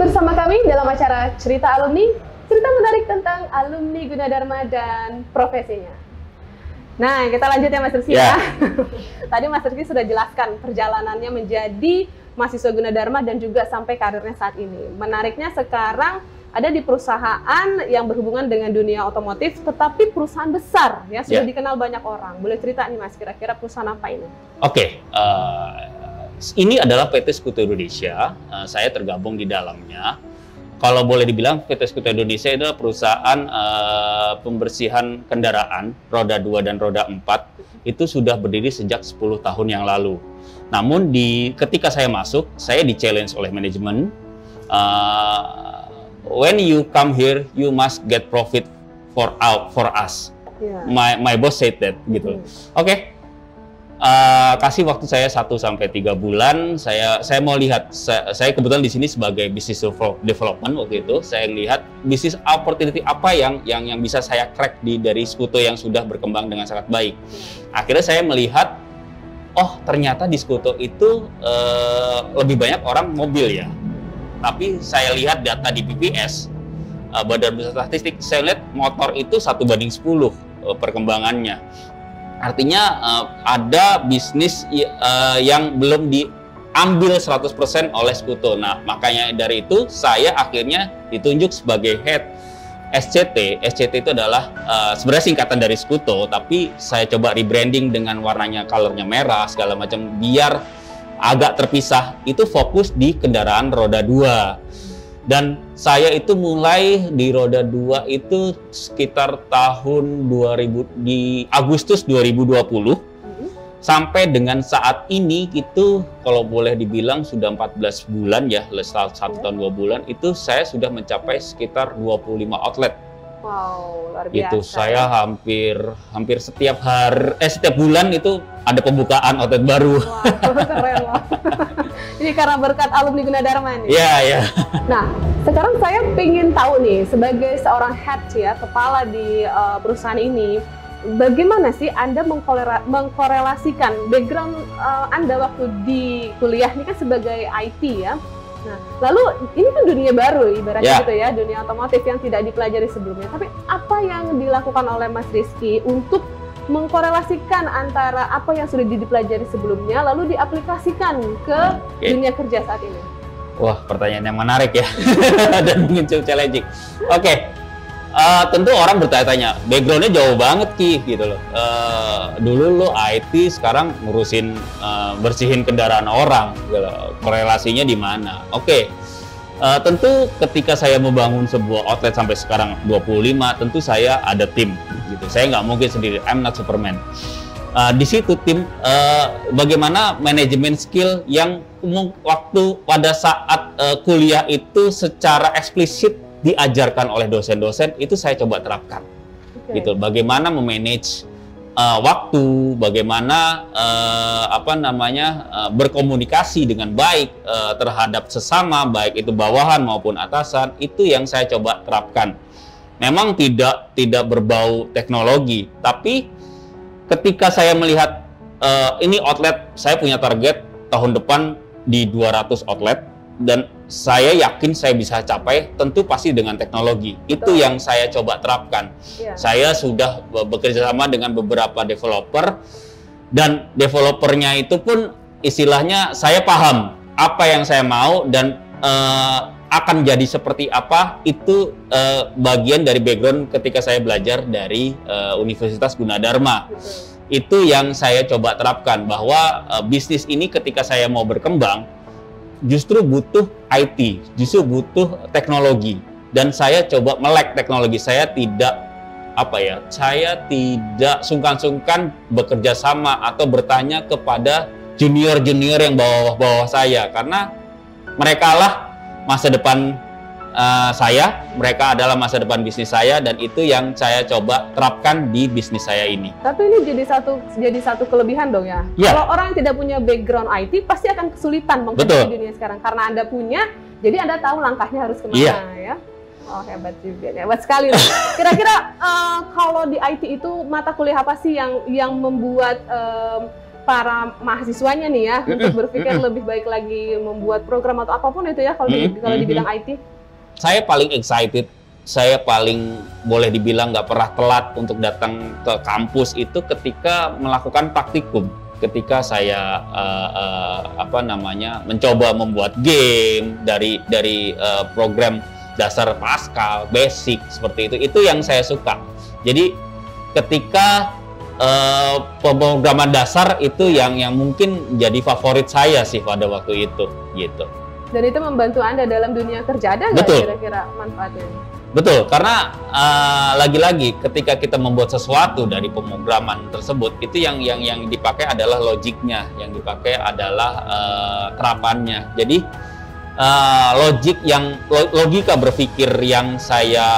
bersama kami dalam acara Cerita Alumni, cerita menarik tentang alumni Gunadarma dan profesinya. Nah, kita lanjut ya Mas Rizky ya. Tadi Mas Rizky sudah jelaskan perjalanannya menjadi mahasiswa Gunadarma dan juga sampai karirnya saat ini. Menariknya sekarang ada di perusahaan yang berhubungan dengan dunia otomotif, tetapi perusahaan besar ya, sudah dikenal banyak orang. Boleh cerita nih Mas, kira-kira perusahaan apa ini? Oke, ini adalah PT Skutu Indonesia. Saya tergabung di dalamnya. Kalau boleh dibilang, PT Skutu Indonesia itu adalah perusahaan pembersihan kendaraan roda 2 dan roda 4. Itu sudah berdiri sejak 10 tahun yang lalu. Namun ketika saya masuk, saya di-challenge oleh manajemen. When you come here, you must get profit for us. Yeah. My boss said that, gitu. Oke. Kasih waktu saya 1-3 bulan. Saya mau lihat. Saya kebetulan di sini sebagai business development waktu itu. Saya lihat bisnis opportunity apa yang bisa saya crack dari Skutu yang sudah berkembang dengan sangat baik. Akhirnya saya melihat, oh ternyata di Skutu itu lebih banyak orang mobil ya. Tapi saya lihat data di BPS, Badan Pusat Statistik, saya lihat motor itu 1/10 perkembangannya. Artinya ada bisnis yang belum diambil 100% oleh Skutu. Nah, makanya dari itu saya akhirnya ditunjuk sebagai head SCT. SCT itu adalah sebenarnya singkatan dari Skutu, tapi saya coba rebranding dengan warnanya, colornya merah, segala macam, biar agak terpisah. Itu fokus di kendaraan roda 2. Dan saya itu mulai di roda 2 itu sekitar tahun 2000, di Agustus 2020 sampai dengan saat ini itu kalau boleh dibilang sudah 14 bulan ya, 1 tahun 2 bulan itu saya sudah mencapai sekitar 25 outlet. Wow, luar biasa. Itu saya hampir setiap bulan itu ada pembukaan outlet baru. Wah, keren loh. Ini karena berkat alumni Gunadarma nih. Iya, iya. Nah, sekarang saya pengen tahu nih, sebagai seorang head ya, kepala di perusahaan ini, bagaimana sih Anda mengkorelasikan background Anda waktu di kuliah ini kan sebagai IT ya? Nah, lalu ini kan dunia baru ibaratnya gitu ya, dunia otomotif yang tidak dipelajari sebelumnya. Tapi apa yang dilakukan oleh Mas Rizky untuk mengkorelasikan antara apa yang sudah dipelajari sebelumnya lalu diaplikasikan ke dunia kerja saat ini? Wah, pertanyaan yang menarik ya dan mungkin cukup challenging. Oke. Tentu orang bertanya-tanya, backgroundnya jauh banget Ki, gitu loh. Dulu lo IT, sekarang ngurusin bersihin kendaraan orang, gitu. Korelasinya di mana? Oke. Tentu ketika saya membangun sebuah outlet sampai sekarang 25, tentu saya ada tim, gitu. Saya nggak mungkin sendiri, I'm not Superman. Di situ tim, bagaimana manajemen skill yang waktu pada saat kuliah itu secara eksplisit diajarkan oleh dosen-dosen itu saya coba terapkan, gitu. Bagaimana memanage waktu, bagaimana berkomunikasi dengan baik terhadap sesama, baik itu bawahan maupun atasan, itu yang saya coba terapkan. Memang tidak berbau teknologi, tapi ketika saya melihat ini outlet, saya punya target tahun depan di 200 outlet. Dan saya yakin saya bisa capai, tentu pasti dengan teknologi. Itu yang saya coba terapkan. Saya sudah bekerja sama dengan beberapa developer, dan developernya itu pun istilahnya saya paham apa yang saya mau dan akan jadi seperti apa. Itu bagian dari background ketika saya belajar dari Universitas Gunadarma. Itu yang saya coba terapkan, bahwa bisnis ini ketika saya mau berkembang justru butuh IT, justru butuh teknologi, dan saya coba melek teknologi. Saya tidak sungkan-sungkan bekerja sama atau bertanya kepada junior-junior yang bawah-bawah saya, karena mereka lah masa depan saya, mereka adalah masa depan bisnis saya, dan itu yang saya coba terapkan di bisnis saya ini. Tapi ini jadi satu kelebihan dong ya. Kalau orang yang tidak punya background IT pasti akan kesulitan mengikuti dunia sekarang, karena Anda punya, jadi Anda tahu langkahnya harus kemana ya. Oh, hebat juga, hebat sekali. Kira-kira kalau di IT itu mata kuliah apa sih yang membuat para mahasiswanya nih ya untuk berpikir lebih baik lagi membuat program atau apapun itu ya kalau di bidang IT? Saya paling excited, saya paling boleh dibilang nggak pernah telat untuk datang ke kampus itu ketika melakukan praktikum. Ketika saya mencoba membuat game dari program dasar Pascal, Basic seperti itu yang saya suka. Jadi ketika pemrograman dasar itu yang mungkin jadi favorit saya sih pada waktu itu gitu. Dan itu membantu Anda dalam dunia kerja, ada nggak kira-kira manfaatnya? Betul, karena lagi-lagi ketika kita membuat sesuatu dari pemrograman tersebut itu yang dipakai adalah logiknya, yang dipakai adalah terapannya. Jadi logika berpikir yang saya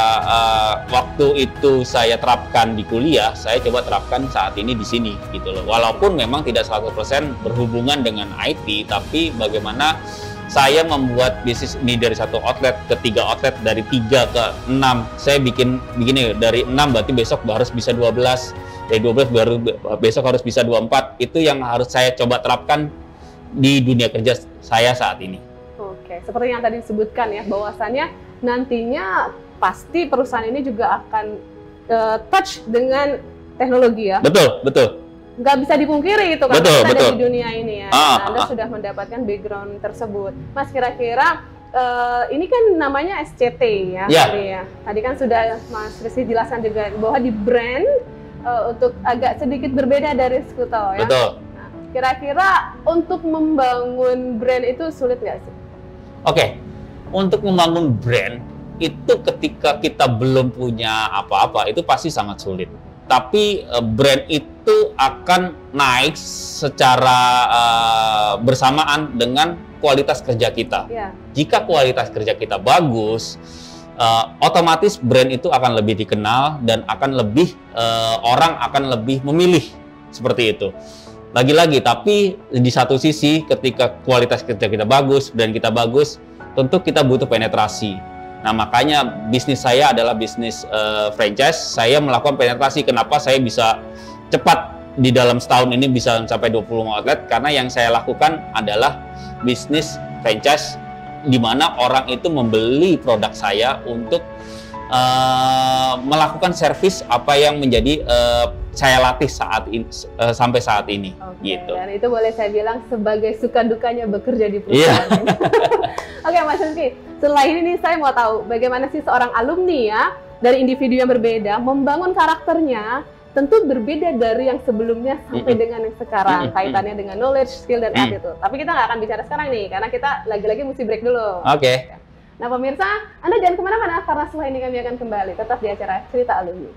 waktu itu saya terapkan di kuliah, saya coba terapkan saat ini di sini gitu loh. Walaupun memang tidak 100% berhubungan dengan IT, tapi bagaimana saya membuat bisnis ini dari 1 outlet ke 3 outlet, dari 3 ke 6. Saya bikin begini, dari 6 berarti besok harus bisa 12, dari 12 baru besok harus bisa 24. Itu yang harus saya coba terapkan di dunia kerja saya saat ini. Oke, seperti yang tadi disebutkan ya, bahwasannya nantinya pasti perusahaan ini juga akan touch dengan teknologi ya. Betul. Nggak bisa dipungkiri itu kan, kita ada di dunia ini ya. Anda sudah mendapatkan background tersebut. Mas, kira-kira ini kan namanya SCT ya. Tadi kan sudah Mas Rizky jelaskan juga bahwa di brand untuk agak sedikit berbeda dari Skuto ya. Betul. Nah, kira-kira untuk membangun brand itu sulit nggak sih? Oke, untuk membangun brand itu ketika kita belum punya apa-apa itu pasti sangat sulit. Tapi brand itu akan naik secara bersamaan dengan kualitas kerja kita. Jika kualitas kerja kita bagus, otomatis brand itu akan lebih dikenal dan akan lebih orang akan lebih memilih seperti itu. Lagi-lagi, tapi di satu sisi ketika kualitas kerja kita bagus, brand kita bagus, tentu kita butuh penetrasi. Nah, makanya bisnis saya adalah bisnis franchise. Saya melakukan penetrasi. Kenapa saya bisa cepat di dalam setahun ini bisa sampai 20 outlet? Karena yang saya lakukan adalah bisnis franchise, di mana orang itu membeli produk saya untuk melakukan servis apa yang menjadi saya latih sampai saat ini. Gitu. Dan itu boleh saya bilang sebagai suka dukanya bekerja di perusahaan ini. Oke, Mas Rizky, setelah ini nih saya mau tahu bagaimana sih seorang alumni ya dari individu yang berbeda membangun karakternya, tentu berbeda dari yang sebelumnya sampai dengan yang sekarang, kaitannya dengan knowledge, skill, dan attitude. Tapi kita nggak akan bicara sekarang nih, karena kita lagi-lagi mesti break dulu. Oke. Nah pemirsa, Anda jangan kemana-mana karena setelah ini kami akan kembali tetap di acara Cerita Alumni.